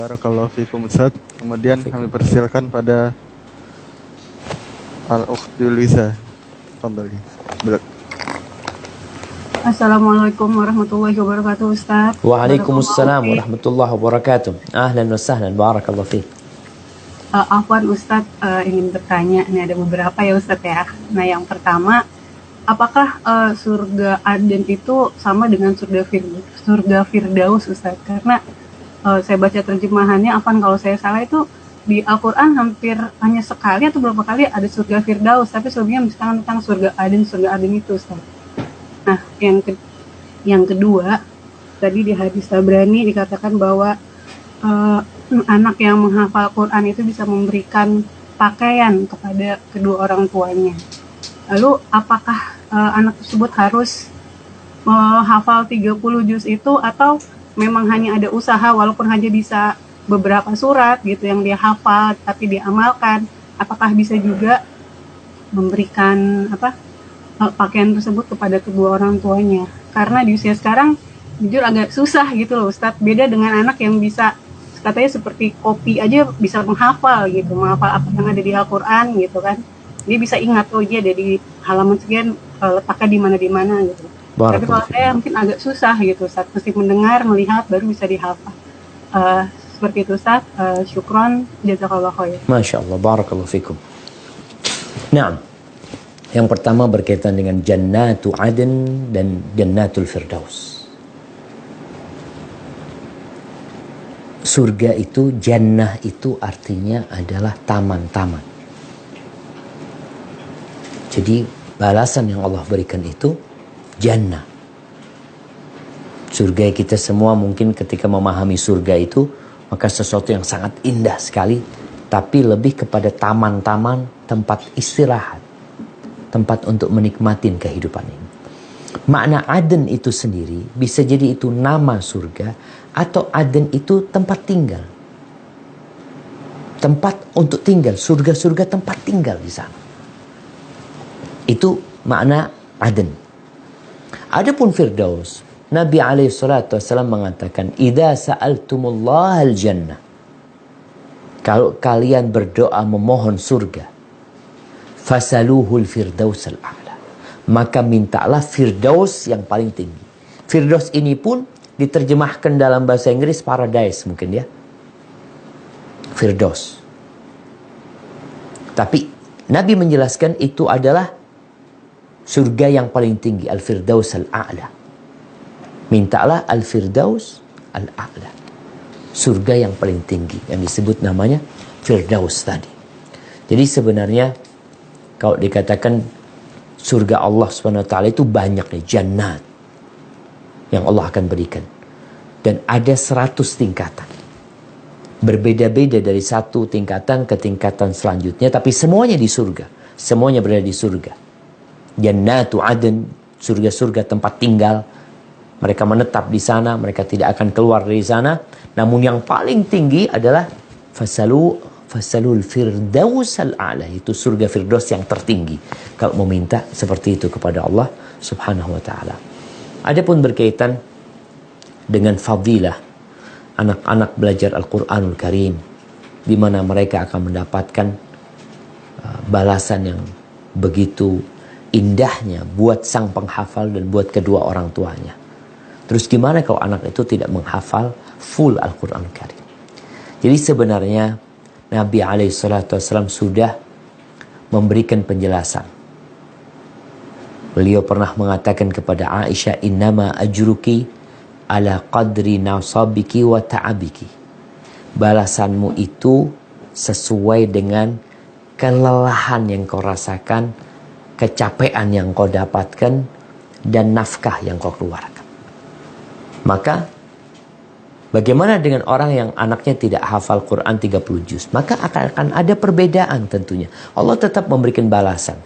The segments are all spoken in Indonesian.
Barakallahu fikum Ustaz. Kemudian kami persilakan pada Al-Ukhti Luisa. Fadhali. Assalamualaikum warahmatullahi wabarakatuh Ustaz. Waalaikumsalam warahmatullahi wabarakatuh. Ahlan wa sahlan, barakallahu fiik. Afwan Ustaz, ingin bertanya, ini ada beberapa ya Ustaz ya. Nah yang pertama, apakah surga Aden itu sama dengan surga Firdaus Ustaz? Karena saya baca terjemahannya, Afwan kalau saya salah itu di Al-Quran hampir hanya sekali atau berapa kali ada surga Firdaus, tapi sebelumnya misalkan tentang surga Aden itu Ustaz. Nah, yang kedua, tadi di hadis Tabrani dikatakan bahwa anak yang menghafal Quran itu bisa memberikan pakaian kepada kedua orang tuanya. Lalu, apakah anak tersebut harus menghafal 30 juz itu atau memang hanya ada usaha walaupun hanya bisa beberapa surat gitu yang dia hafal tapi dia amalkan? Apakah bisa juga memberikan pakaian tersebut kepada kedua orang tuanya? Karena di usia sekarang jujur agak susah gitu loh Ustadz, beda dengan anak yang bisa katanya seperti kopi aja bisa menghafal gitu, menghafal apa yang ada di Al-Quran gitu kan, dia bisa ingat oh dia ada di halaman sekian, letaknya di mana gitu. Tapi kalau saya mungkin agak susah gitu Ustadz, mesti mendengar, melihat baru bisa dihafal. Seperti itu Ustadz. Syukron, jazakallah khair. Masya Allah, barakallahu fikum. Nah, yang pertama berkaitan dengan Jannatu Aden dan Jannatul Firdaus. Surga itu, jannah itu artinya adalah taman-taman. Jadi balasan yang Allah berikan itu jannah. Surga kita semua mungkin ketika memahami surga itu, maka sesuatu yang sangat indah sekali, tapi lebih kepada taman-taman, tempat istirahat, tempat untuk menikmati kehidupan ini. Makna Aden itu sendiri bisa jadi itu nama surga, atau Aden itu tempat tinggal. Tempat untuk tinggal, surga-surga tempat tinggal di sana. Itu makna Aden. Adapun Firdaus, Nabi SAW mengatakan, "Idza sa'altumullah al-jannah." Kalau kalian berdoa memohon surga, fasaluhul firdaus al-a'la, maka mintalah firdaus yang paling tinggi. Firdaus ini pun diterjemahkan dalam bahasa Inggris paradise mungkin ya, firdaus. Tapi Nabi menjelaskan itu adalah surga yang paling tinggi, al-firdaus al-a'la. Mintalah al-firdaus al-a'la, surga yang paling tinggi, yang disebut namanya firdaus tadi. Jadi sebenarnya kalau dikatakan surga Allah SWT itu banyak nih, jannat yang Allah akan berikan. Dan ada 100 tingkatan. Berbeda-beda dari satu tingkatan ke tingkatan selanjutnya, tapi semuanya di surga. Semuanya berada di surga. Jannatu Aden, surga-surga tempat tinggal. Mereka menetap di sana, mereka tidak akan keluar dari sana. Namun yang paling tinggi adalah fasalul firdaus al-a'la, itu surga firdaus yang tertinggi. Kalau mau minta seperti itu kepada Allah Subhanahu wa taala. Adapun berkaitan dengan fadilah anak-anak belajar Al-Qur'anul Karim, di mana mereka akan mendapatkan balasan yang begitu indahnya buat sang penghafal dan buat kedua orang tuanya. Terus gimana kalau anak itu tidak menghafal full Al-Qur'anul Karim? Jadi sebenarnya Nabi SAW sudah memberikan penjelasan. Beliau pernah mengatakan kepada Aisyah, "Innama ajruki ala qadri nasabiki wa ta'abiki." Balasanmu itu sesuai dengan kelelahan yang kau rasakan, kecapean yang kau dapatkan, dan nafkah yang kau keluarkan. Maka bagaimana dengan orang yang anaknya tidak hafal Quran 30 juz? Maka akan ada perbedaan tentunya. Allah tetap memberikan balasan.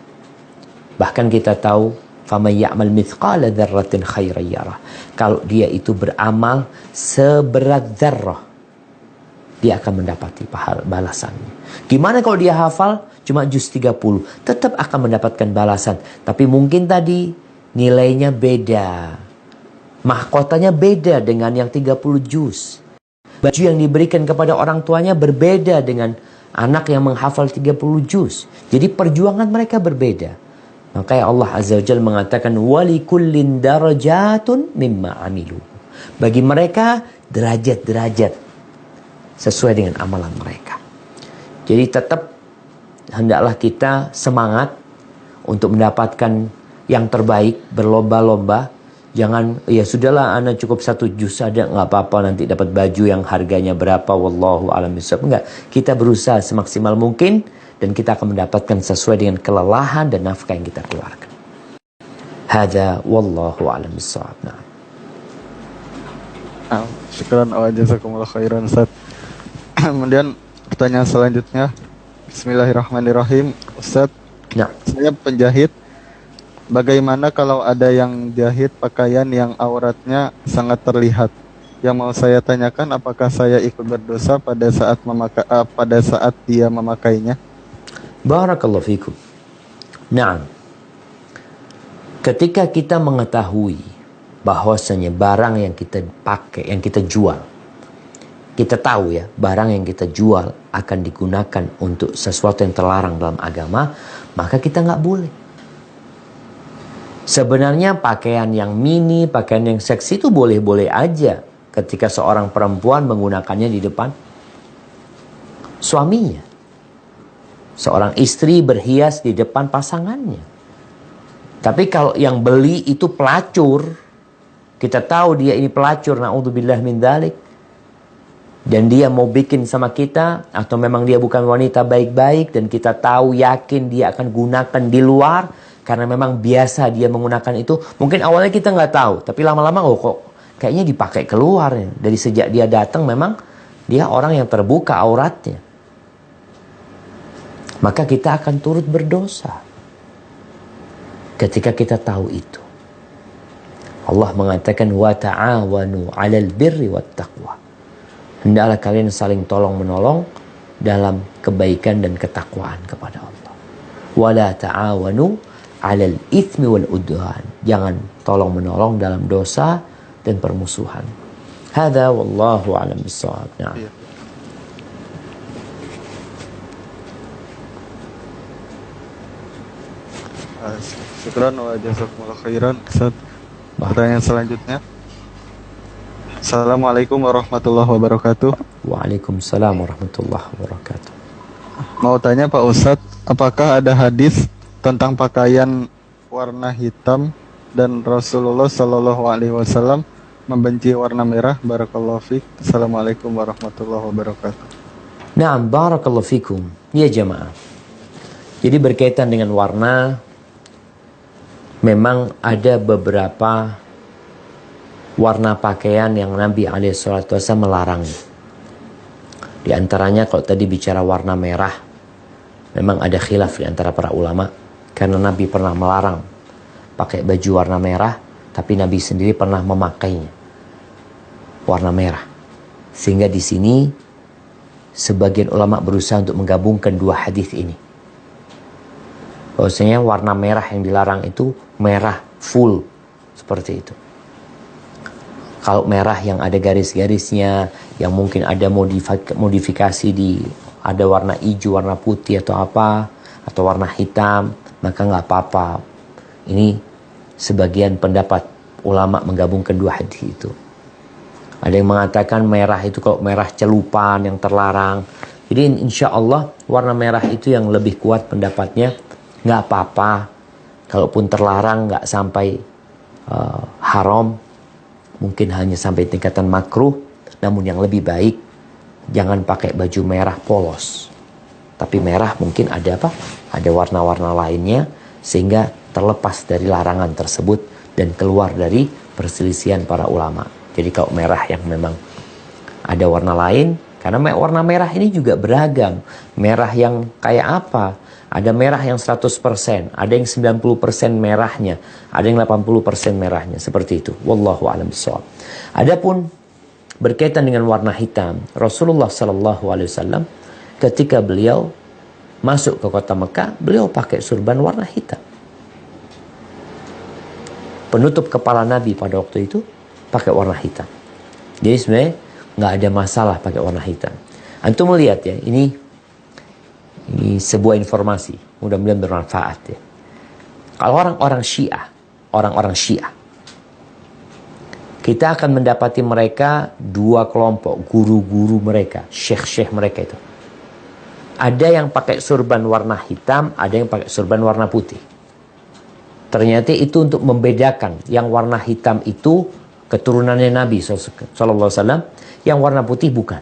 Bahkan kita tahu, "Faman ya'mal mithqala dzarratin khairan yarah." Kalau dia itu beramal seberat dzarrah, dia akan mendapati balasannya. Gimana kalau dia hafal cuma juz 30? Tetap akan mendapatkan balasan. Tapi mungkin tadi nilainya beda. Mahkotanya beda dengan yang 30 juz. Baju yang diberikan kepada orang tuanya berbeda dengan anak yang menghafal 30 juz. Jadi perjuangan mereka berbeda. Makanya Allah Azza wa Jalla mengatakan walikullin darajatun mimma amilu. Bagi mereka derajat-derajat sesuai dengan amalan mereka. Jadi tetap hendaklah kita semangat untuk mendapatkan yang terbaik, berlomba-lomba. Jangan, ya sudahlah anak cukup 1 juz saja, nggak apa-apa, nanti dapat baju yang harganya berapa, wallahu a'lam bishawab. Enggak, kita berusaha semaksimal mungkin dan kita akan mendapatkan sesuai dengan kelelahan dan nafkah yang kita keluarkan. Hada wallahu a'lam bishawab. Syukran wa jazakumullah khairan Ustaz. Kemudian pertanyaan selanjutnya, Bismillahirrahmanirrahim. Ustaz, saya penjahit. Bagaimana kalau ada yang jahit pakaian yang auratnya sangat terlihat? Yang mau saya tanyakan, apakah saya ikut berdosa pada saat dia memakainya? Barakallahu fikum. Nah, ketika kita mengetahui bahwasanya barang yang kita pakai, yang kita jual, kita tahu ya, barang yang kita jual akan digunakan untuk sesuatu yang terlarang dalam agama, maka kita nggak boleh. Sebenarnya pakaian yang mini, pakaian yang seksi itu boleh-boleh aja ketika seorang perempuan menggunakannya di depan suaminya. Seorang istri berhias di depan pasangannya. Tapi kalau yang beli itu pelacur, kita tahu dia ini pelacur, na'udzubillah min dzalik, dan dia mau bikin sama kita, atau memang dia bukan wanita baik-baik, dan kita tahu yakin dia akan gunakan di luar, karena memang biasa dia menggunakan itu. Mungkin awalnya kita nggak tahu, tapi lama-lama kok kayaknya dipakai keluar. Dari sejak dia datang memang dia orang yang terbuka auratnya. Maka kita akan turut berdosa ketika kita tahu itu. Allah mengatakan wa ta'awanu 'alal birri wat taqwa. Hendaklah kalian saling tolong-menolong dalam kebaikan dan ketakwaan kepada Allah. Wala ta'awanu 'alal itsmi wal udwan. Jangan tolong-menolong dalam dosa dan permusuhan. Hadza wallahu a'lam bissawab. Nah. Syukran wa jazakumullah khairan. Pertanyaan selanjutnya. Assalamualaikum warahmatullahi wabarakatuh. Waalaikumsalam warahmatullahi wabarakatuh. Mau tanya Pak Ustadz, apakah ada hadis tentang pakaian warna hitam dan Rasulullah Shallallahu Alaihi Wasallam membenci warna merah? Barakallahu fiik. Assalamualaikum warahmatullahi wabarakatuh. Naam, barakallahu fikum. Ya jamaah. Jadi berkaitan dengan warna, memang ada beberapa warna pakaian yang Nabi SAW melarang. Di antaranya kalau tadi bicara warna merah, memang ada khilaf di antara para ulama. Karena Nabi pernah melarang pakai baju warna merah, tapi Nabi sendiri pernah memakainya warna merah. Sehingga di sini sebagian ulama berusaha untuk menggabungkan dua hadis ini. Bahwasanya warna merah yang dilarang itu merah full seperti itu. Kalau merah yang ada garis-garisnya, yang mungkin ada modifikasi di ada warna hijau, warna putih atau apa, atau warna hitam, maka nggak apa-apa. Ini sebagian pendapat ulama menggabungkan dua hadis itu. Ada yang mengatakan merah itu kalau merah celupan yang terlarang. Jadi insya Allah warna merah itu yang lebih kuat pendapatnya. Nggak apa-apa. Kalaupun terlarang nggak sampai haram. Mungkin hanya sampai tingkatan makruh. Namun yang lebih baik, jangan pakai baju merah polos. Tapi merah mungkin ada apa? Ada warna-warna lainnya. Sehingga terlepas dari larangan tersebut. Dan keluar dari perselisihan para ulama. Jadi kalau merah yang memang ada warna lain. Karena warna merah ini juga beragam. Merah yang kayak apa? Ada merah yang 100%, ada yang 90% merahnya, ada yang 80% merahnya, seperti itu. Wallahu a'lam bishawab. Adapun berkaitan dengan warna hitam, Rasulullah SAW ketika beliau masuk ke kota Mekah, beliau pakai surban warna hitam. Penutup kepala Nabi pada waktu itu pakai warna hitam. Jadi sebenarnya nggak ada masalah pakai warna hitam. Antum melihat ya, ini sebuah informasi, mudah-mudahan bermanfaat ya. Kalau orang-orang Syiah, kita akan mendapati mereka dua kelompok, guru-guru mereka, syekh-syekh mereka itu. Ada yang pakai surban warna hitam, ada yang pakai surban warna putih. Ternyata itu untuk membedakan, yang warna hitam itu keturunannya Nabi SAW, yang warna putih bukan.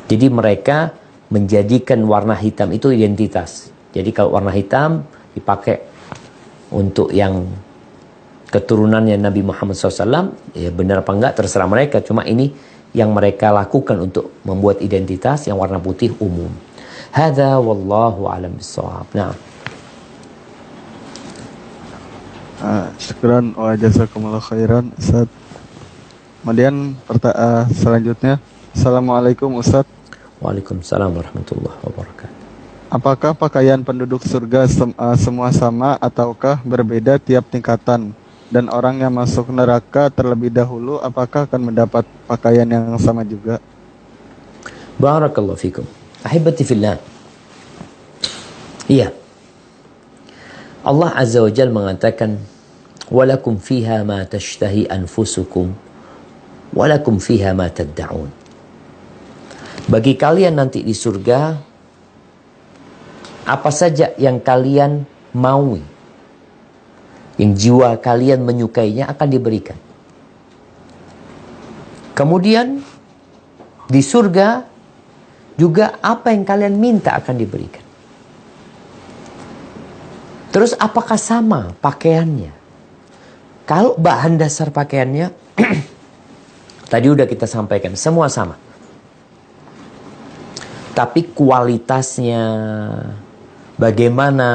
Jadi mereka menjadikan warna hitam itu identitas. Jadi kalau warna hitam dipakai untuk yang keturunannya Nabi Muhammad SAW, ya benar apa enggak terserah mereka. Cuma ini yang mereka lakukan untuk membuat identitas, yang warna putih umum. Hadza wallahu a'lam bissawab. Nah. Syukran wa jazakumullah khairan Ustaz. Kemudian selanjutnya, Assalamualaikum Ustaz. Waalaikumsalam warahmatullahi wabarakatuh. Apakah pakaian penduduk surga semua sama ataukah berbeda tiap tingkatan? Dan orang yang masuk neraka terlebih dahulu, apakah akan mendapat pakaian yang sama juga? Barakallahu fikum. Ahibati fillah. Iya. Allah Azza wa Jalla mengatakan, "Walakum fiha ma tashtahi anfusukum, walakum fiha ma tadda'un." Bagi kalian nanti di surga, apa saja yang kalian maui, yang jiwa kalian menyukainya akan diberikan. Kemudian di surga juga apa yang kalian minta akan diberikan. Terus apakah sama pakaiannya? Kalau bahan dasar pakaiannya tadi udah kita sampaikan, semua sama. Tapi kualitasnya bagaimana,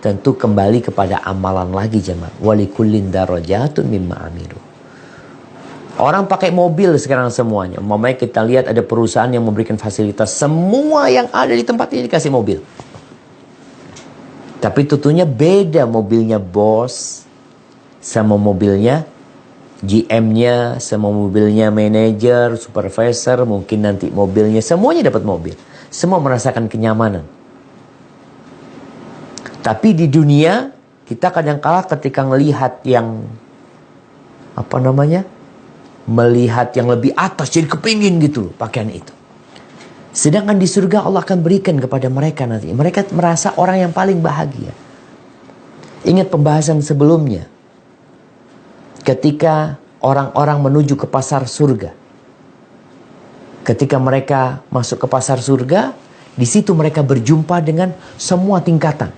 tentu kembali kepada amalan lagi jemaah. Walikullin darajatun mimma amilu. Orang pakai mobil sekarang semuanya. Umpamanya kita lihat ada perusahaan yang memberikan fasilitas, semua yang ada di tempat ini dikasih mobil. Tapi tentunya beda mobilnya bos sama mobilnya GM-nya, sama mobilnya manajer, supervisor, mungkin nanti mobilnya, semuanya dapat mobil. Semua merasakan kenyamanan. Tapi di dunia, kita kadang-kala ketika melihat yang, melihat yang lebih atas, jadi kepingin gitu pakaian itu. Sedangkan di surga Allah akan berikan kepada mereka nanti. Mereka merasa orang yang paling bahagia. Ingat pembahasan sebelumnya. Ketika orang-orang menuju ke pasar surga. Ketika mereka masuk ke pasar surga, di situ mereka berjumpa dengan semua tingkatan.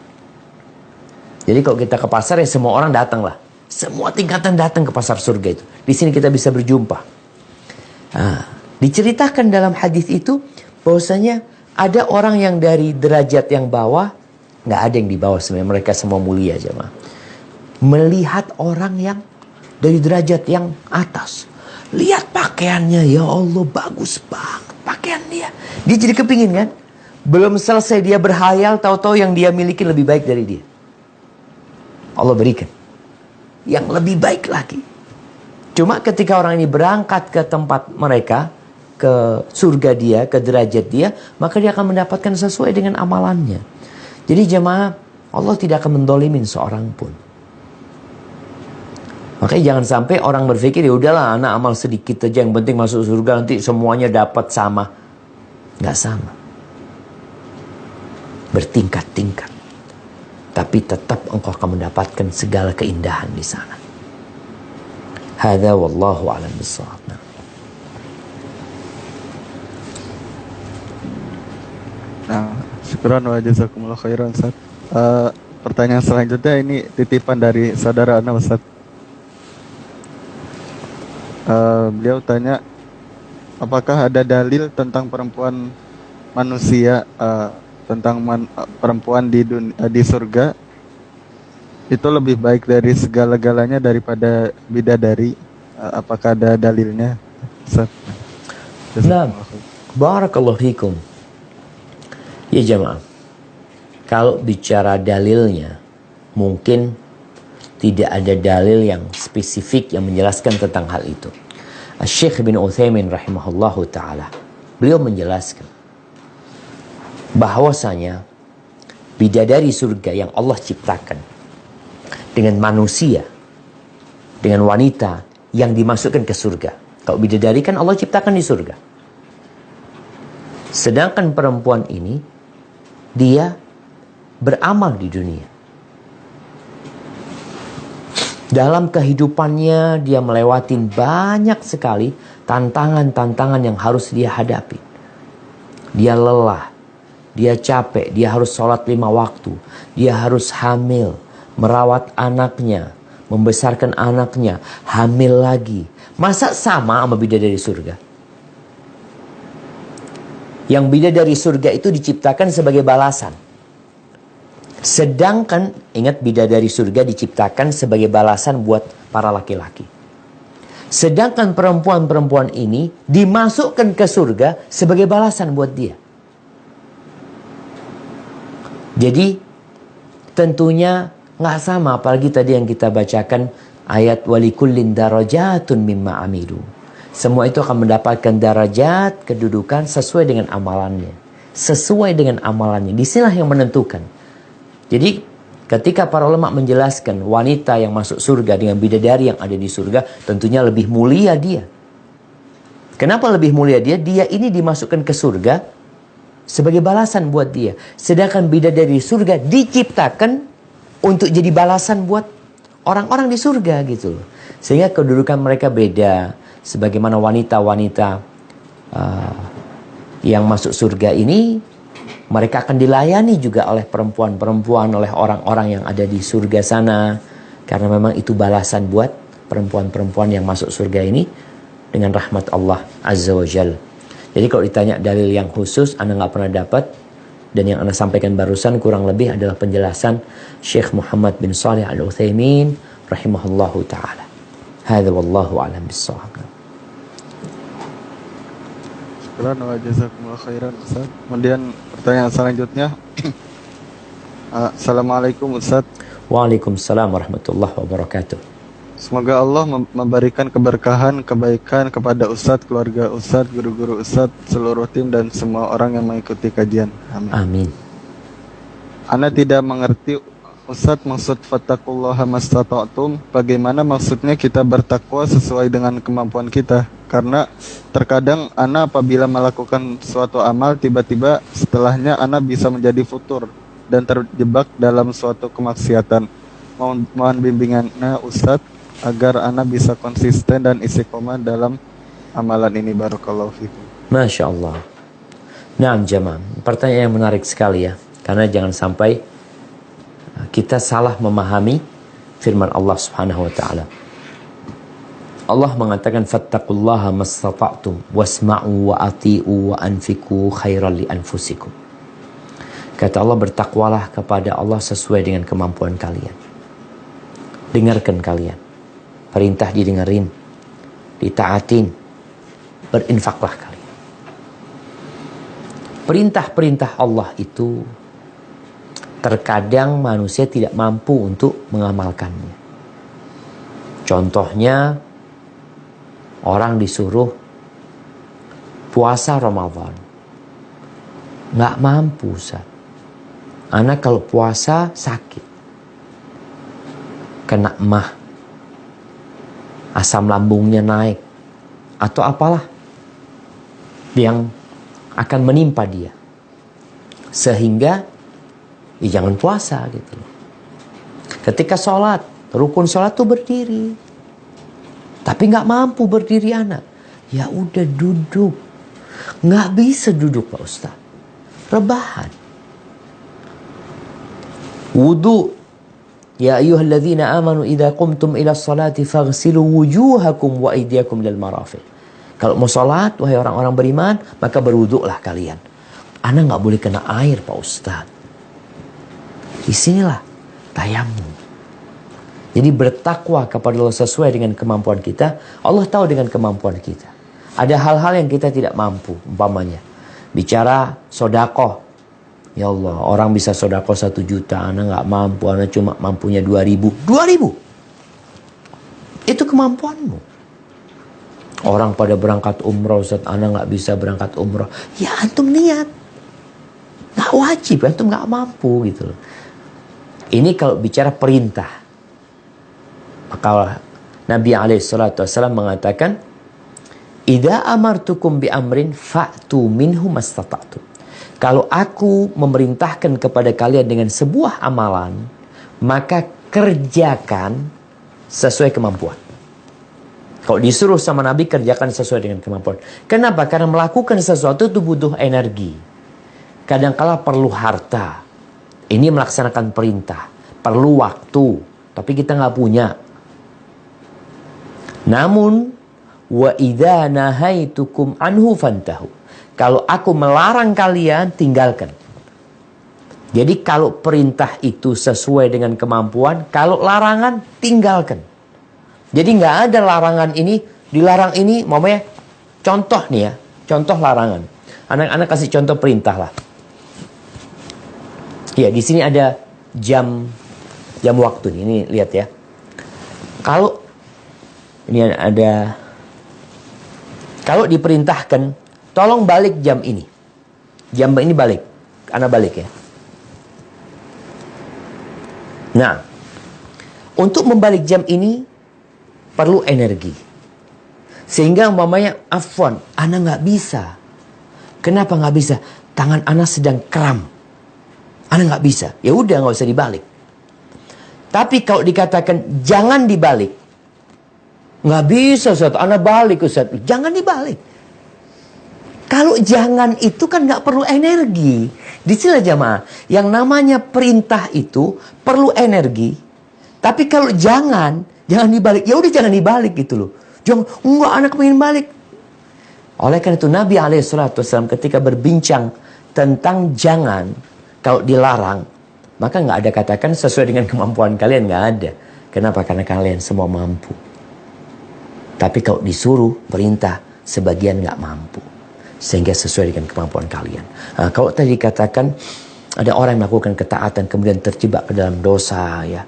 Jadi kalau kita ke pasar ya semua orang datang lah. Semua tingkatan datang ke pasar surga itu. Di sini kita bisa berjumpa. Diceritakan dalam hadis itu bahwasanya ada orang yang dari derajat yang bawah, nggak ada yang di bawah sebenarnya, mereka semua mulia jemaah. Melihat orang yang dari derajat yang atas. Lihat pakaiannya, ya Allah bagus banget pakaian dia. Dia jadi kepingin kan? Belum selesai dia berhayal, tahu-tahu yang dia miliki lebih baik dari dia. Allah berikan yang lebih baik lagi. Cuma ketika orang ini berangkat ke tempat mereka, ke surga dia, ke derajat dia, maka dia akan mendapatkan sesuai dengan amalannya. Jadi jemaah, Allah tidak akan mendolimin seorang pun. Makanya jangan sampai orang berpikir, ya udahlah anak amal sedikit aja, yang penting masuk surga nanti semuanya dapat sama. Nggak sama. Bertingkat-tingkat. Tapi tetap engkau akan mendapatkan segala keindahan di sana. Hadza wallahu a'lam bissawab. Nah, syukran wa jazakumullah khairan Ustaz. Pertanyaan selanjutnya ini titipan dari saudara Ana Ustaz. Beliau tanya, apakah ada dalil tentang perempuan manusia, tentang perempuan di surga itu lebih baik dari segala-galanya daripada bidadari? Apakah ada dalilnya? Nah, barakallahu fikum. Ya jemaah, kalau bicara dalilnya, mungkin tidak ada dalil yang spesifik yang menjelaskan tentang hal itu. Syekh bin Utsaimin rahimahullahu ta'ala, beliau menjelaskan bahwasanya bidadari surga yang Allah ciptakan dengan manusia, dengan wanita yang dimasukkan ke surga. Kalau bidadari kan Allah ciptakan di surga. Sedangkan perempuan ini, dia beramal di dunia. Dalam kehidupannya dia melewati banyak sekali tantangan-tantangan yang harus dia hadapi. Dia lelah, dia capek, dia harus sholat 5 waktu, dia harus hamil, merawat anaknya, membesarkan anaknya, hamil lagi. Masa sama bidadari surga? Yang bidadari surga itu diciptakan sebagai balasan. Sedangkan, ingat, bidadari surga diciptakan sebagai balasan buat para laki-laki. Sedangkan perempuan-perempuan ini dimasukkan ke surga sebagai balasan buat dia. Jadi, tentunya nggak sama, apalagi tadi yang kita bacakan ayat walikullin darajatun mimma amilu. Semua itu akan mendapatkan darajat, kedudukan sesuai dengan amalannya. Sesuai dengan amalannya. Disinilah yang menentukan. Jadi ketika para ulama menjelaskan wanita yang masuk surga dengan bidadari yang ada di surga, tentunya lebih mulia dia. Kenapa lebih mulia dia? Dia ini dimasukkan ke surga sebagai balasan buat dia. Sedangkan bidadari surga diciptakan untuk jadi balasan buat orang-orang di surga gitu loh. Sehingga kedudukan mereka beda. Sebagaimana wanita-wanita yang masuk surga ini, mereka akan dilayani juga oleh perempuan-perempuan, oleh orang-orang yang ada di surga sana. Karena memang itu balasan buat perempuan-perempuan yang masuk surga ini dengan rahmat Allah Azza wa Jal. Jadi kalau ditanya dalil yang khusus, Anda nggak pernah dapat. Dan yang Anda sampaikan barusan kurang lebih adalah penjelasan Syekh Muhammad bin Shalih Al-Utsaimin rahimahullahu ta'ala. Hadza wallahu a'lam bis-shawab. Syukran wa jazakumullah khairan Ustaz. Kemudian pertanyaan selanjutnya. Assalamualaikum Ustaz. Waalaikumsalam warahmatullahi wabarakatuh. Semoga Allah memberikan keberkahan, kebaikan kepada Ustaz, keluarga Ustaz, guru-guru Ustaz, seluruh tim dan semua orang yang mengikuti kajian. Amin. Amin. Ana tidak mengerti Ustaz maksud fattaqullaha mastata'tum. Bagaimana maksudnya kita bertakwa sesuai dengan kemampuan kita? Karena terkadang ana apabila melakukan suatu amal, tiba-tiba setelahnya ana bisa menjadi futur dan terjebak dalam suatu kemaksiatan. Mohon bimbingannya Ustaz agar ana bisa konsisten dan istiqomah dalam amalan ini. Barakallahu fikum. Masya Allah. Naam jamaah, pertanyaan yang menarik sekali ya. Karena jangan sampai kita salah memahami firman Allah Subhanahu wa taala. Allah mengatakan fattaqullaha mastata'tum wasma'u wa ati'u wa anfiqu khairan li anfusikum. Kata Allah, bertakwalah kepada Allah sesuai dengan kemampuan kalian. Dengarkan kalian. Perintah didengarin, ditaatin, berinfaklah kalian. Perintah-perintah Allah itu terkadang manusia tidak mampu untuk mengamalkannya. Contohnya, orang disuruh puasa Ramadan, nggak mampu Ustaz. Anak kalau puasa sakit, kena mah, asam lambungnya naik, atau apalah yang akan menimpa dia, sehingga ya jangan puasa gitu. Ketika sholat, rukun sholat tuh berdiri, tapi nggak mampu berdiri anak, ya udah duduk. Nggak bisa duduk Pak Ustaz, rebahan. Wudu, ya ayyuhalladzina amanu idza qumtum ila sholati faghsilu wujuhakum wa aydiyakum lil marafiq. Kalau mau sholat, wahai orang-orang beriman, maka berwuduklah kalian. Anak nggak boleh kena air Pak Ustaz. Disinilah tayamum. Jadi bertakwa kepada Allah sesuai dengan kemampuan kita. Allah tahu dengan kemampuan kita. Ada hal-hal yang kita tidak mampu. Umpamanya bicara sodakoh. Ya Allah, orang bisa sodakoh 1 juta. Anak nggak mampu, anak cuma mampunya 2.000. 2.000. Itu kemampuanmu. Orang pada berangkat umroh, Ustaz, ana nggak bisa berangkat umroh. Ya antum niat. Nggak wajib, antum nggak mampu gitu loh. Ini kalau bicara perintah. Maka Nabi SAW mengatakan, Idza amartukum bi amrin fa'tu minhu mastata'tum. Kalau aku memerintahkan kepada kalian dengan sebuah amalan, maka kerjakan sesuai kemampuan. Kalau disuruh sama Nabi, kerjakan sesuai dengan kemampuan. Kenapa? Karena melakukan sesuatu itu butuh energi. Kadangkala perlu harta. Ini melaksanakan perintah. Perlu waktu. Tapi kita nggak punya. Namun, wa idza nahaitukum anhu fantahu. Kalau aku melarang kalian, tinggalkan. Jadi kalau perintah itu sesuai dengan kemampuan, kalau larangan, tinggalkan. Jadi nggak ada larangan ini, dilarang ini, mamanya contoh nih ya, contoh larangan. Anak-anak kasih contoh perintah lah. Ya, di sini ada jam waktu nih. Ini lihat ya. Kalau ini ada, kalau diperintahkan, tolong balik jam ini. Jam ini balik, anak balik ya. Nah, untuk membalik jam ini perlu energi. Sehingga umpamanya, afwan, anak nggak bisa. Kenapa nggak bisa? Tangan anak sedang kram. Anak nggak bisa. Ya udah, nggak usah dibalik. Tapi kalau dikatakan jangan dibalik, nggak bisa, Ustaz. Anak balik, Ustaz. Jangan dibalik. Kalau jangan itu kan nggak perlu energi. Di sini jamaah, yang namanya perintah itu perlu energi. Tapi kalau jangan dibalik. Ya udah jangan dibalik gitu loh. Jangan, enggak, anak pengen balik. Oleh karena itu Nabi SAW ketika berbincang tentang jangan, kalau dilarang, maka nggak ada katakan sesuai dengan kemampuan kalian, nggak ada. Kenapa? Karena kalian semua mampu. Tapi kalau disuruh perintah, sebagian nggak mampu. Sehingga sesuai dengan kemampuan kalian. Nah, kalau tadi dikatakan ada orang yang melakukan ketaatan kemudian terjebak ke dalam dosa ya.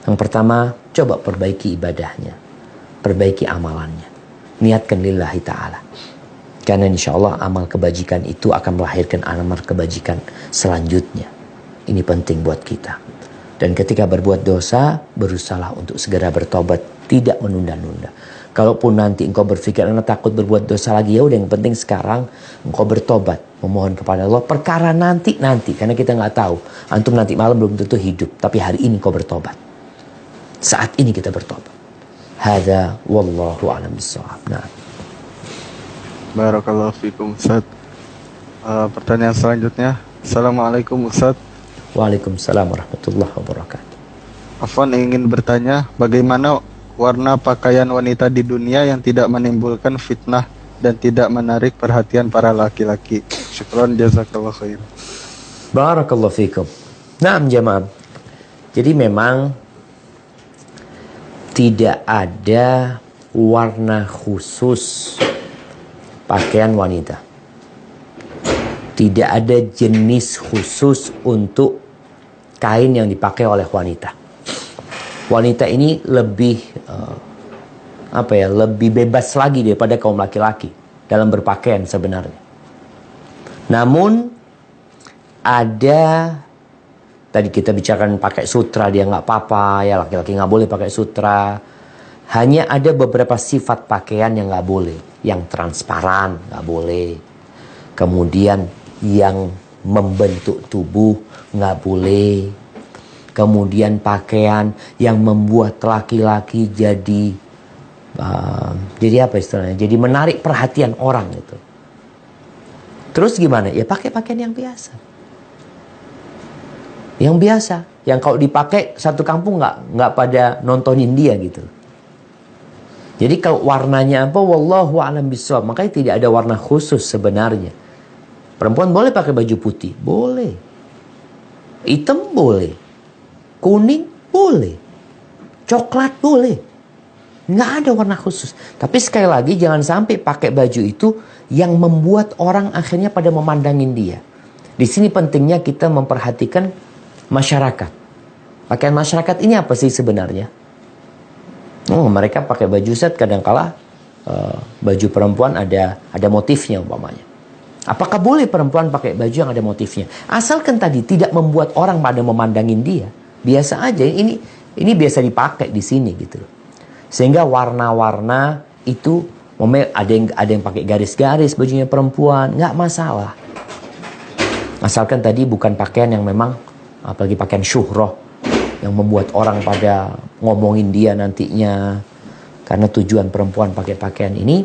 Yang pertama, coba perbaiki ibadahnya. Perbaiki amalannya. Niatkan lillahi ta'ala. Karena insya Allah amal kebajikan itu akan melahirkan amal kebajikan selanjutnya. Ini penting buat kita. Dan ketika berbuat dosa, berusahalah untuk segera bertobat. Tidak menunda-nunda. Kalaupun nanti engkau berpikir, anak takut berbuat dosa lagi, ya udah, yang penting sekarang engkau bertobat. Memohon kepada Allah. Perkara nanti. Karena kita nggak tahu. Antum nanti malam belum tentu hidup. Tapi hari ini engkau bertobat. Saat ini kita bertobat. Hadza wallahu a'lam bishawab. Nah. Barakallahu fikum, Ustaz. Pertanyaan selanjutnya. Assalamualaikum, Ustaz. Waalaikumsalam warahmatullahi wabarakatuh. Afwan ingin bertanya, bagaimana warna pakaian wanita di dunia yang tidak menimbulkan fitnah dan tidak menarik perhatian para laki-laki? Syukran, jazakallahu khair. Barakallahu fikum. Naam jamaah. Jadi memang tidak ada warna khusus pakaian wanita. Tidak ada jenis khusus untuk kain yang dipakai oleh wanita. Wanita ini lebih lebih bebas lagi daripada kaum laki-laki dalam berpakaian sebenarnya. Namun ada, tadi kita bicarakan pakai sutra, dia nggak apa-apa, ya laki-laki nggak boleh pakai sutra. Hanya ada beberapa sifat pakaian yang nggak boleh, yang transparan nggak boleh. Kemudian yang membentuk tubuh nggak boleh. Kemudian pakaian yang membuat laki-laki jadi apa istilahnya? Jadi menarik perhatian orang gitu. Terus gimana? Ya pakai pakaian yang biasa. Yang biasa, yang kalau dipakai satu kampung nggak pada nontonin dia gitu. Jadi kalau warnanya apa, wallahu a'lam bishawab. Makanya tidak ada warna khusus sebenarnya. Perempuan boleh pakai baju putih, boleh. Hitam boleh, kuning boleh, coklat boleh. Nggak ada warna khusus. Tapi sekali lagi jangan sampai pakai baju itu yang membuat orang akhirnya pada memandangin dia. Di sini pentingnya kita memperhatikan masyarakat. Pakaian masyarakat ini apa sih sebenarnya? Oh, mereka pakai baju set kadang-kala baju perempuan ada motifnya umpamanya. Apakah boleh perempuan pakai baju yang ada motifnya? Asalkan tadi tidak membuat orang pada memandangin dia. Biasa aja, ini biasa dipakai di sini gitu loh. Sehingga warna-warna itu ada yang pakai garis-garis bajunya perempuan, nggak masalah. Asalkan tadi bukan pakaian yang memang, apalagi pakaian syuhrah, yang membuat orang pada ngomongin dia nantinya. Karena tujuan perempuan pakai pakaian ini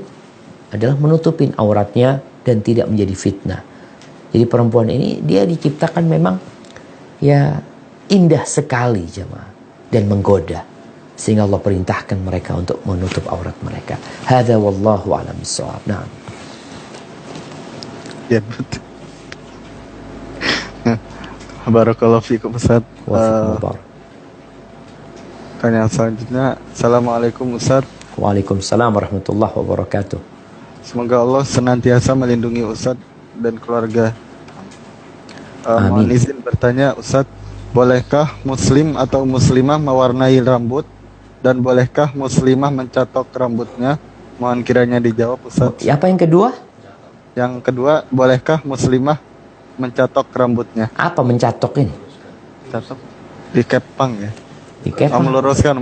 adalah menutupin auratnya dan tidak menjadi fitnah. Jadi perempuan ini dia diciptakan memang ya indah sekali jemaah dan menggoda. Sehingga Allah perintahkan mereka untuk menutup aurat mereka. Hadza wallahu a'lam bissawab. Nah. Ya betul. Barakallahu fiikum Ustaz. Pertanyaan selanjutnya, Assalamualaikum Ustaz. Waalaikumsalam warahmatullahi wabarakatuh. Semoga Allah senantiasa melindungi Ustaz dan keluarga. Mohon izin bertanya Ustaz, bolehkah muslim atau muslimah mewarnai rambut? Dan bolehkah muslimah mencatok rambutnya? Mohon kiranya dijawab Ustaz. Apa yang kedua? Yang kedua, bolehkah muslimah mencatok rambutnya? Apa mencatok ini? Catok dikepang ya. Dikepang. Meluruskan.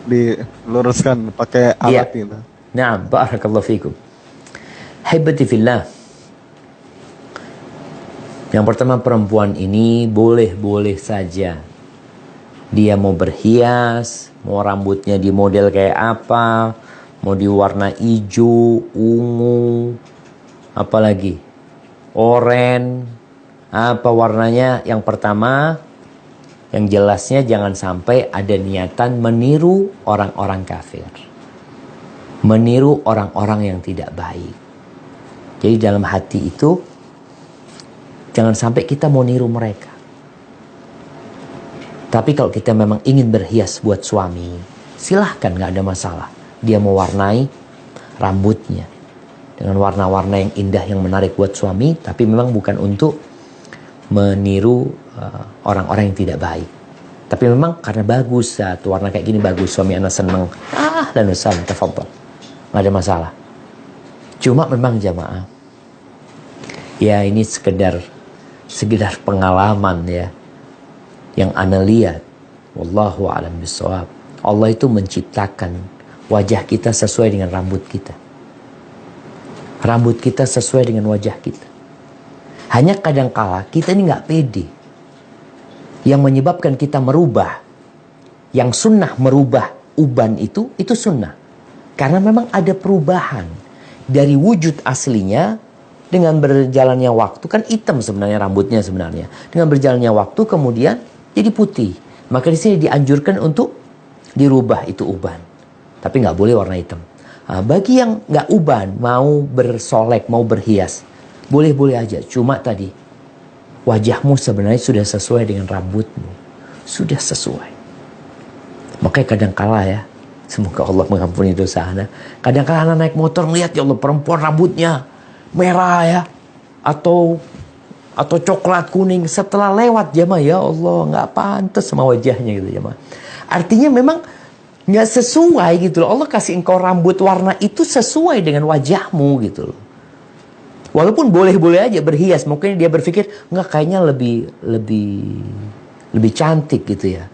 Diluruskan pakai alat itu. Nah, barakallahu fikum. Haibati fillah. Yang pertama, perempuan ini boleh-boleh saja. Dia mau berhias, mau rambutnya di model kayak apa, mau diwarna hijau, ungu, apalagi oranye, apa warnanya. Yang pertama, yang jelasnya jangan sampai ada niatan meniru orang-orang kafir, meniru orang-orang yang tidak baik. Jadi dalam hati itu jangan sampai kita mau niru mereka. Tapi kalau kita memang ingin berhias buat suami, silahkan, nggak ada masalah. Dia mau warnai rambutnya dengan warna-warna yang indah, yang menarik buat suami, tapi memang bukan untuk meniru orang-orang yang tidak baik. Tapi memang karena bagus, warna kayak gini bagus, suami anak seneng, dan usaha, tafadhol, nggak ada masalah. Cuma memang jamaah, ya ini sekedar pengalaman ya, yang ana lihat, wallahu a'lam bishawab. Allah itu menciptakan wajah kita sesuai dengan rambut kita. Rambut kita sesuai dengan wajah kita. Hanya kadangkala kita ini nggak pede. Yang menyebabkan kita merubah, yang sunnah merubah uban itu sunnah. Karena memang ada perubahan dari wujud aslinya. Dengan berjalannya waktu, kan hitam sebenarnya rambutnya sebenarnya. Dengan berjalannya waktu kemudian jadi putih. Maka di sini dianjurkan untuk dirubah itu uban. Tapi nggak boleh warna hitam. Bagi yang nggak uban, mau bersolek, mau berhias, boleh-boleh aja. Cuma tadi, wajahmu sebenarnya sudah sesuai dengan rambutmu. Sudah sesuai. Makanya kadang-kala ya, semoga Allah mengampuni dosa anak. Kadang-kala anak naik motor melihat, ya Allah, perempuan rambutnya merah ya, atau coklat kuning, setelah lewat jemaah, ya Allah, nggak pantas sama wajahnya gitu jemaah. Artinya memang nggak sesuai gitu loh. Allah kasih engkau rambut warna itu sesuai dengan wajahmu gitu loh. Walaupun boleh-boleh aja berhias, mungkin dia berpikir nggak, kayaknya lebih cantik gitu ya.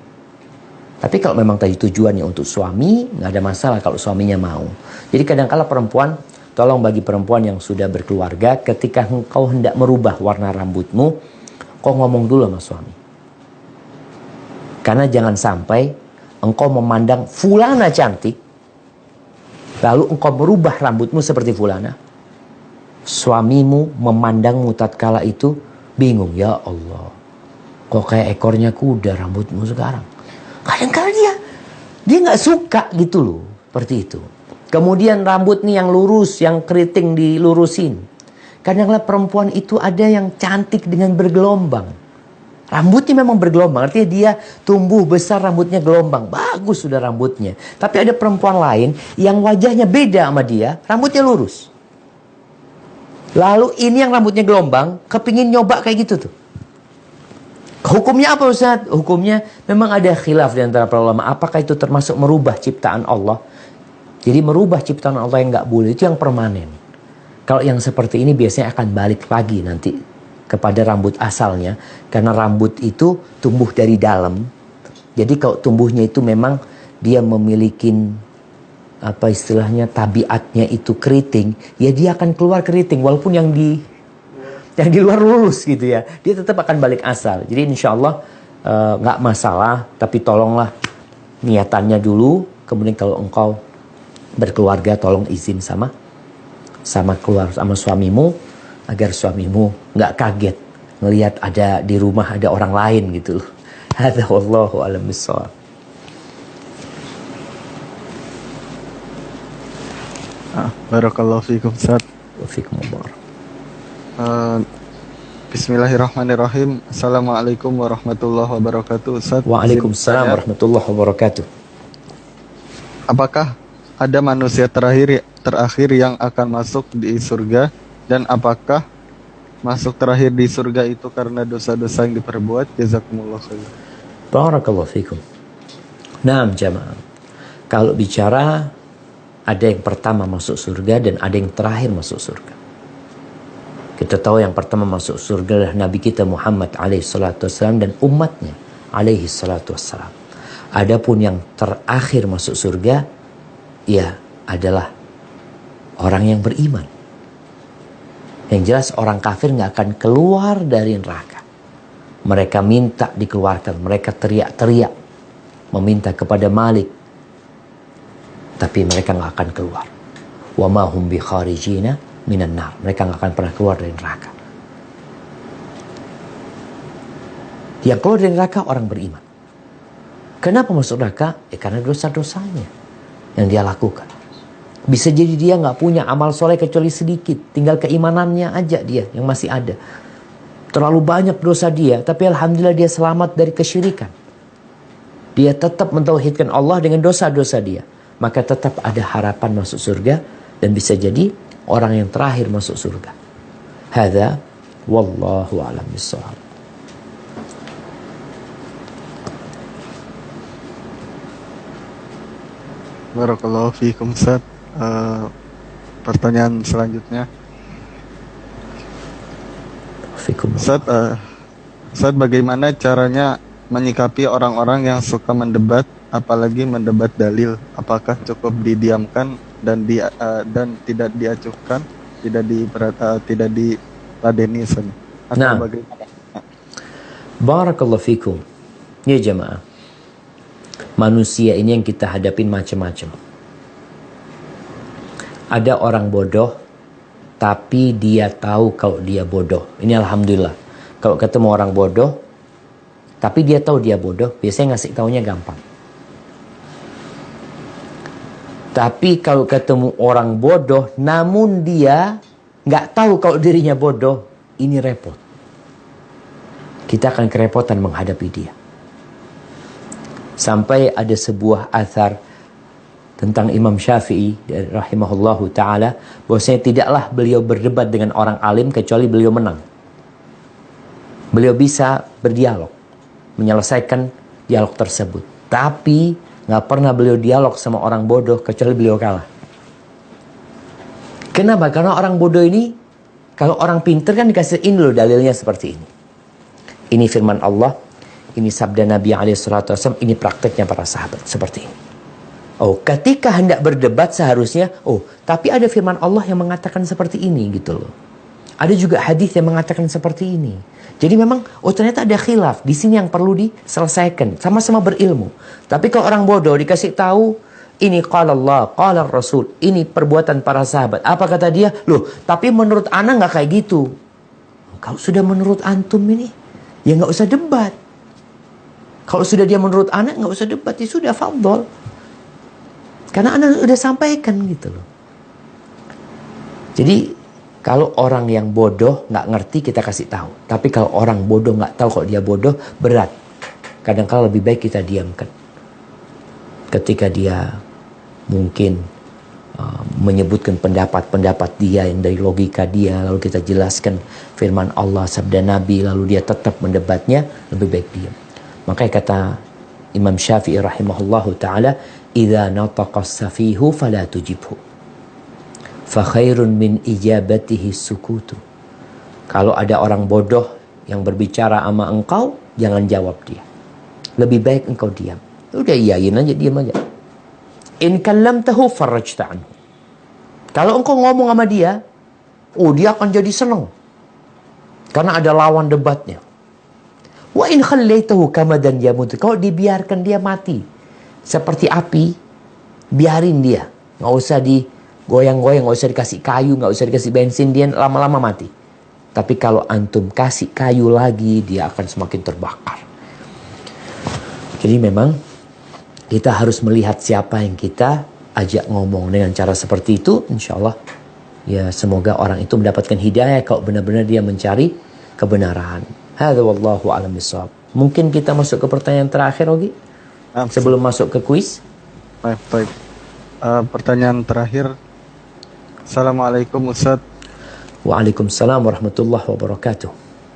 Tapi kalau memang tadi tujuannya untuk suami, nggak ada masalah kalau suaminya mau. Jadi kadang-kala perempuan, tolong bagi perempuan yang sudah berkeluarga, ketika engkau hendak merubah warna rambutmu, kau ngomong dulu sama suami. Karena jangan sampai engkau memandang fulana cantik, lalu engkau merubah rambutmu seperti fulana. Suamimu memandangmu tatkala itu bingung, ya Allah, kok kayak ekornya kuda rambutmu sekarang. Kadang-kadang dia nggak suka gitu loh, seperti itu. Kemudian rambut nih yang lurus, yang keriting dilurusin. Kadang-kadang perempuan itu ada yang cantik dengan bergelombang. Rambutnya memang bergelombang, artinya dia tumbuh besar rambutnya gelombang. Bagus sudah rambutnya. Tapi ada perempuan lain yang wajahnya beda sama dia, rambutnya lurus. Lalu ini yang rambutnya gelombang, kepingin nyoba kayak gitu tuh. Hukumnya apa Ustaz? Hukumnya memang ada khilaf di antara para ulama. Apakah itu termasuk merubah ciptaan Allah? Jadi merubah ciptaan Allah yang nggak boleh itu yang permanen. Kalau yang seperti ini biasanya akan balik lagi nanti kepada rambut asalnya. Karena rambut itu tumbuh dari dalam. Jadi kalau tumbuhnya itu memang dia memiliki apa istilahnya tabiatnya itu keriting, ya dia akan keluar keriting walaupun yang di luar lurus gitu ya, dia tetap akan balik asal. Jadi insya Allah nggak masalah, tapi tolonglah niatannya dulu. Kemudian kalau engkau berkeluarga, tolong izin sama suamimu agar suamimu nggak kaget ngelihat ada di rumah ada orang lain gitu loh. Hadza wallahu a'lam bissawab. Barakallahu fikum Ustaz. Wa fikum mubarak. Bismillahirrahmanirrahim. Assalamualaikum warahmatullahi wabarakatuh Ustaz. Waalaikumsalam warahmatullahi wabarakatuh. Apakah ada manusia terakhir yang akan masuk di surga, dan apakah masuk terakhir di surga itu karena dosa-dosa yang diperbuat? Jazakumullah khair. Barakallahu fikum. Naam jamaah. Kalau bicara ada yang pertama masuk surga dan ada yang terakhir masuk surga. Kita tahu yang pertama masuk surga adalah Nabi kita Muhammad alaihi salatu wassalam dan umatnya alaihi salatu wassalam. Adapun yang terakhir masuk surga, ya adalah orang yang beriman. Yang jelas orang kafir nggak akan keluar dari neraka. Mereka minta dikeluarkan, mereka teriak-teriak meminta kepada Malik. Tapi mereka nggak akan keluar. Wa ma hum bi kharijina minan nar. Mereka nggak akan pernah keluar dari neraka. Yang keluar dari neraka orang beriman. Kenapa masuk neraka? Karena dosa-dosanya yang dia lakukan. Bisa jadi dia nggak punya amal soleh kecuali sedikit. Tinggal keimanannya aja dia yang masih ada. Terlalu banyak dosa dia, tapi alhamdulillah dia selamat dari kesyirikan. Dia tetap mentauhidkan Allah dengan dosa-dosa dia. Maka tetap ada harapan masuk surga dan bisa jadi orang yang terakhir masuk surga. Hadza wallahu a'lam bissawab. Barakallahu fiikum Ustaz. Pertanyaan selanjutnya. Fikum. Ustaz, bagaimana caranya menyikapi orang-orang yang suka mendebat, apalagi mendebat dalil? Apakah cukup didiamkan dan tidak diacuhkan, tidak diladeni saja? Atau bagaimana? Barakallahu fikum. Ya jemaah. Manusia ini yang kita hadapin macam-macam. Ada orang bodoh, tapi dia tahu kalau dia bodoh. Ini alhamdulillah. Kalau ketemu orang bodoh, tapi dia tahu dia bodoh, biasanya ngasih taunya gampang. Tapi kalau ketemu orang bodoh, namun dia nggak tahu kalau dirinya bodoh, ini repot. Kita akan kerepotan menghadapi dia. Sampai ada sebuah athar tentang Imam Syafi'i rahimahullahu ta'ala, bahwasanya tidaklah beliau berdebat dengan orang alim kecuali beliau menang. Beliau bisa berdialog, menyelesaikan dialog tersebut. Tapi nggak pernah beliau dialog sama orang bodoh kecuali beliau kalah. Kenapa? Karena orang bodoh ini, kalau orang pintar kan dikasihin loh dalilnya seperti ini. Ini firman Allah, ini sabda Nabi SAW, ini prakteknya para sahabat seperti ini. Oh, ketika hendak berdebat seharusnya, tapi ada firman Allah yang mengatakan seperti ini gitu loh. Ada juga hadis yang mengatakan seperti ini. Jadi memang, ternyata ada khilaf. Di sini yang perlu diselesaikan. Sama-sama berilmu. Tapi kalau orang bodoh dikasih tahu, ini qala Allah, qala Rasul. Ini perbuatan para sahabat. Apa kata dia? Loh, tapi menurut ana nggak kayak gitu. Kalau sudah menurut antum ini, ya nggak usah debat. Kalau sudah dia menurut ana, nggak usah debat. Ya sudah, fadhol. Karena ana udah sampaikan gitu loh. Jadi, kalau orang yang bodoh nggak ngerti kita kasih tahu. Tapi kalau orang bodoh nggak tahu kalau dia bodoh, berat. Kadang-kadang lebih baik kita diamkan. Ketika dia mungkin menyebutkan pendapat-pendapat dia yang dari logika dia, lalu kita jelaskan firman Allah, sabda Nabi, lalu dia tetap mendebatnya, lebih baik diam. Makanya kata Imam Syafi'i rahimahullahu ta'ala, idza nataqa as-safihu fala tujibhu fa khairun min ijabatihi sukutu. Kalau ada orang bodoh yang berbicara sama engkau, jangan jawab dia. Lebih baik engkau diam. Udah iyain aja, diam aja. In kallamtahu farajta anhu. Kalau engkau ngomong sama dia, dia akan jadi senang. Karena ada lawan debatnya. Wa in khallaitahu kamadan yamut. Kalau dibiarkan dia mati seperti api, biarin dia. Nggak usah digoyang-goyang, nggak usah dikasih kayu, nggak usah dikasih bensin, dia lama-lama mati. Tapi kalau antum kasih kayu lagi, dia akan semakin terbakar. Jadi memang kita harus melihat siapa yang kita ajak ngomong. Dengan cara seperti itu, insya Allah ya semoga orang itu mendapatkan hidayah kalau benar-benar dia mencari kebenaran. Hadza wallahu a'lam bishawab. Mungkin kita masuk ke pertanyaan terakhir, Ogi, sebelum masuk ke kuis. Baik. Pertanyaan terakhir. Assalamualaikum Ustaz. Waalaikumsalam warahmatullahi wabarakatuh.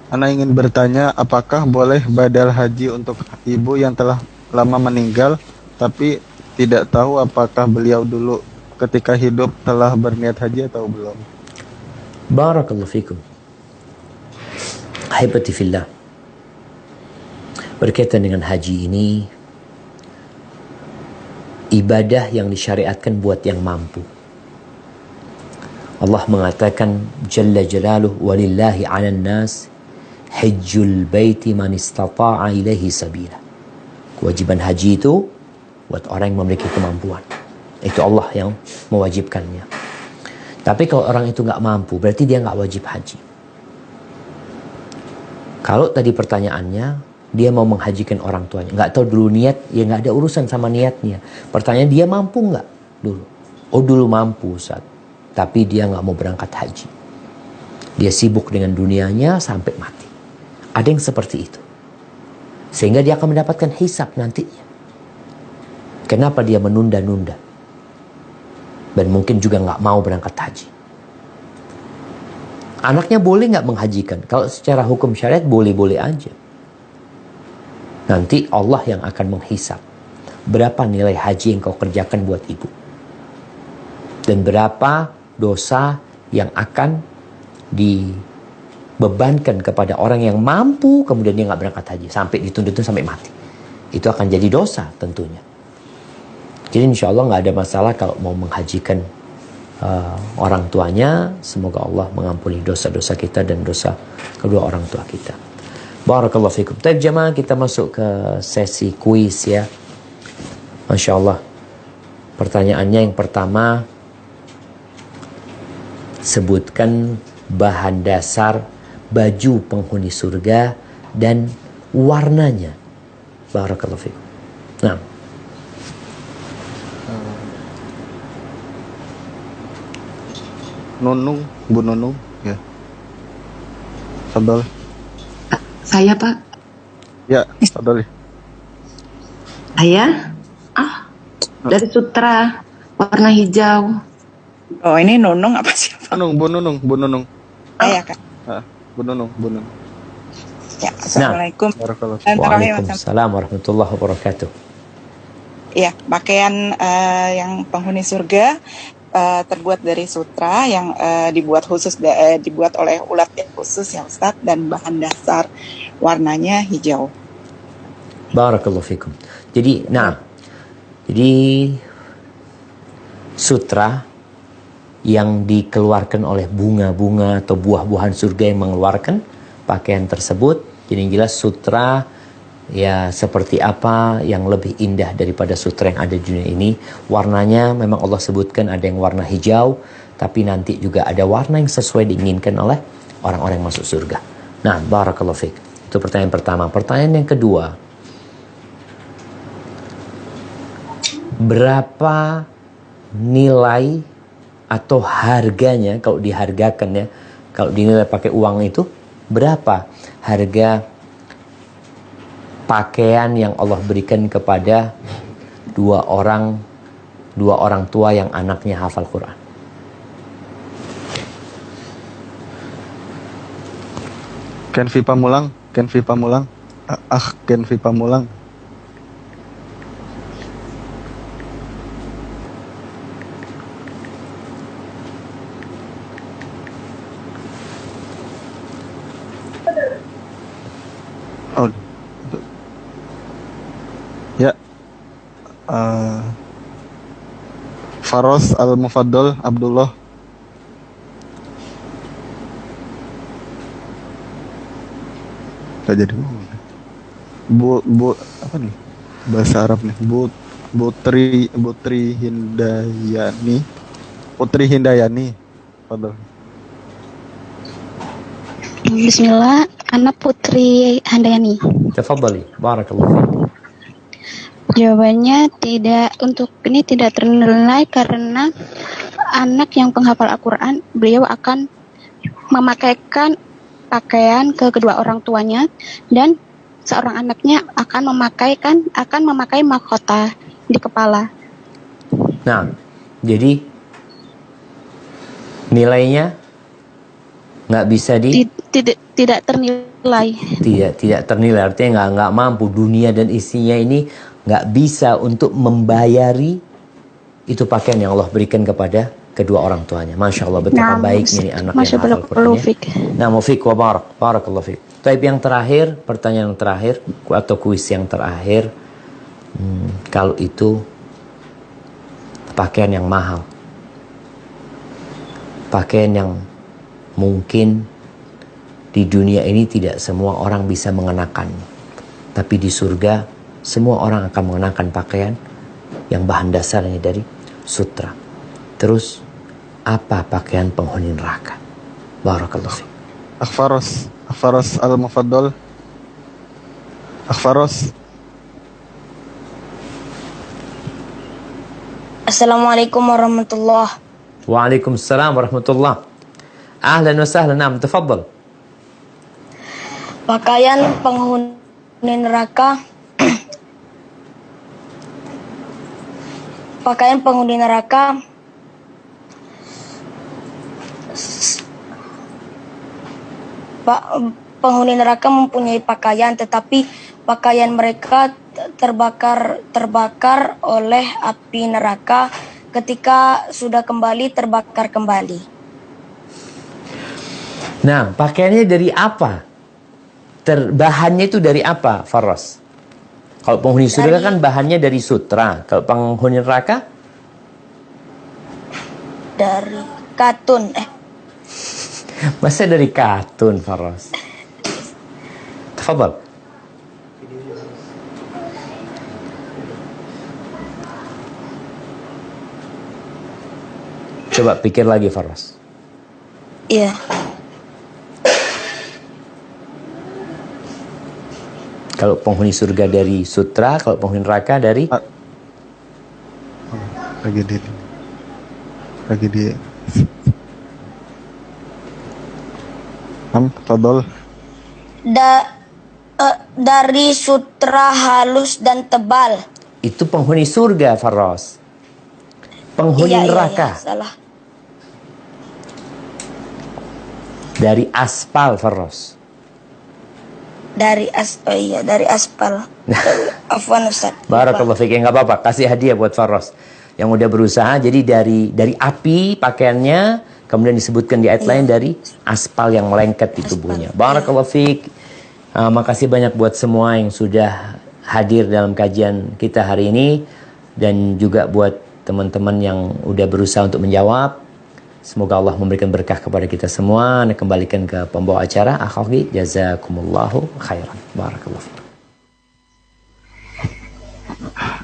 Ana ingin bertanya, apakah boleh badal haji untuk ibu yang telah lama meninggal, tapi tidak tahu apakah beliau dulu ketika hidup telah berniat haji atau belum? Barakallahu fikum. Ahibati fillah. Berkaitan dengan haji ini, ibadah yang disyariatkan buat yang mampu. Allah mengatakan Jalla Jalaluh, walillahi 'alan nas hajjul baiti man istata'a ilaihi sabila. Kewajiban haji itu buat orang yang memiliki kemampuan. Itu Allah yang mewajibkannya. Tapi kalau orang itu nggak mampu, berarti dia nggak wajib haji. Kalau tadi pertanyaannya, dia mau menghajikan orang tuanya, nggak tahu dulu niat, ya nggak ada urusan sama niatnya. Pertanyaan, dia mampu nggak dulu? Oh dulu mampu, Ustaz. Tapi dia nggak mau berangkat haji. Dia sibuk dengan dunianya sampai mati. Ada yang seperti itu. Sehingga dia akan mendapatkan hisab nantinya. Kenapa dia menunda-nunda? Dan mungkin juga nggak mau berangkat haji. Anaknya boleh nggak menghajikan? Kalau secara hukum syariat boleh-boleh aja. Nanti Allah yang akan menghisab. Berapa nilai haji yang kau kerjakan buat ibu? Dan berapa dosa yang akan dibebankan kepada orang yang mampu, kemudian dia nggak berangkat haji. Sampai ditunda-tunda sampai mati. Itu akan jadi dosa tentunya. Jadi insya Allah nggak ada masalah kalau mau menghajikan orang tuanya. Semoga Allah mengampuni dosa-dosa kita dan dosa kedua orang tua kita. Barakallahu fikum. Baik jemaah, kita masuk ke sesi kuis ya. Masya Allah. Pertanyaannya yang pertama, sebutkan bahan dasar baju penghuni surga dan warnanya. Barakallahu fikum. Nah, Nunung, Bu Nunung, ya. Fadal. Saya, Pak. Ya, Fadal. Saya? Dari Sutra, warna hijau. Oh, ini Nunung apa sih? Bu Nunung. Saya kan. Bu Nunung. Ya, Assalamualaikum. Barakallahu. Waalaikumsalam warahmatullahi wabarakatuh. Ya, pakaian yang penghuni surga terbuat dari sutra yang dibuat oleh ulat yang khusus ya Ustadz, dan bahan dasar warnanya hijau. Barakallahu fikum. Jadi sutra yang dikeluarkan oleh bunga-bunga atau buah-buahan surga yang mengeluarkan pakaian tersebut. Jadi jelas sutra ya seperti apa yang lebih indah daripada sutra yang ada di dunia ini. Warnanya memang Allah sebutkan ada yang warna hijau, tapi nanti juga ada warna yang sesuai diinginkan oleh orang-orang yang masuk surga. Nah, barakallahu fiik. Itu pertanyaan pertama. Pertanyaan yang kedua, berapa nilai atau harganya kalau dihargakan ya, kalau dinilai pakai uang itu berapa harga pakaian yang Allah berikan kepada dua orang tua yang anaknya hafal Quran? Kenvi Pamulang, Kenvi Pamulang. Kenvi Pamulang. Oh. Ya. Faros Al-Mufaddal Abdullah. Gak jadi ngomong. Apa nih? Bahasa Arab nih. Putri Hindayani. Putri Hindayani. Padahal. Bismillah, anak Putri Handayani. Tafadhali, barakallahu fiik. Jawabannya untuk ini tidak ternilai karena anak yang penghafal Al-Quran, beliau akan memakaikan pakaian ke kedua orang tuanya dan seorang anaknya akan memakai mahkota di kepala. Nah, jadi nilainya nggak bisa tidak ternilai. Tidak ternilai, artinya nggak mampu. Dunia dan isinya ini nggak bisa untuk membayari itu pakaian yang Allah berikan kepada kedua orang tuanya. Masya Allah, betapa baiknya ini anak yang hafal Qurannya. Nah, mufiq wa barakallahu fiik. Tapi yang terakhir, pertanyaan yang terakhir atau kuis yang terakhir, kalau itu pakaian yang mahal, pakaian yang mungkin di dunia ini tidak semua orang bisa mengenakannya, tapi di surga semua orang akan mengenakan pakaian yang bahan dasarnya dari sutra. Terus apa pakaian penghuni neraka? Barakallahu fiik. Akhfaros Al-Mufaddal. Akhfaros. Assalamualaikum warahmatullahi. Waalaikumsalam warahmatullahi. Ahlan wa sahlan. Naam, tafadhal. Pakaian penghuni neraka. Pakaian penghuni neraka penghuni neraka mempunyai pakaian, tetapi pakaian mereka terbakar oleh api neraka. Ketika sudah kembali, terbakar kembali. Nah, pakaiannya dari apa? Bahannya itu dari apa, Faros? Kalau penghuni surga kan bahannya dari sutra. Kalau penghuni neraka? Dari katun. Masa dari katun, Faros? Tafadhal. Coba pikir lagi, Faros. Iya. Kalau penghuni surga dari sutra, kalau penghuni neraka dari lagi di Tadol. Dari sutra halus dan tebal. Itu penghuni surga, Faros. Penghuni neraka. Iya, salah. Dari aspal, Faros. Dari aspal. Afwan Ustaz. Barakallahu fiik. Enggak apa-apa, kasih hadiah buat Faros yang udah berusaha. Jadi dari api pakaiannya, kemudian disebutkan di ayat lain dari aspal yang melengket di tubuhnya. Barakallahu fiik. Makasih banyak buat semua yang sudah hadir dalam kajian kita hari ini, dan juga buat teman-teman yang udah berusaha untuk menjawab. Semoga Allah memberikan berkah kepada kita semua. Anda kembalikan ke pembawa acara. Akhwati, jazakumullahu khairan. Barakallahu fiik.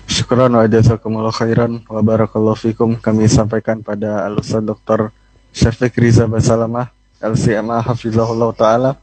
Syukran wa jazakumullahu khairan wa barakallahu fikum. Kami sampaikan pada Al-Ustaz Dr. Syafiq Riza Basalamah, LCMA Hafizahullah Ta'ala,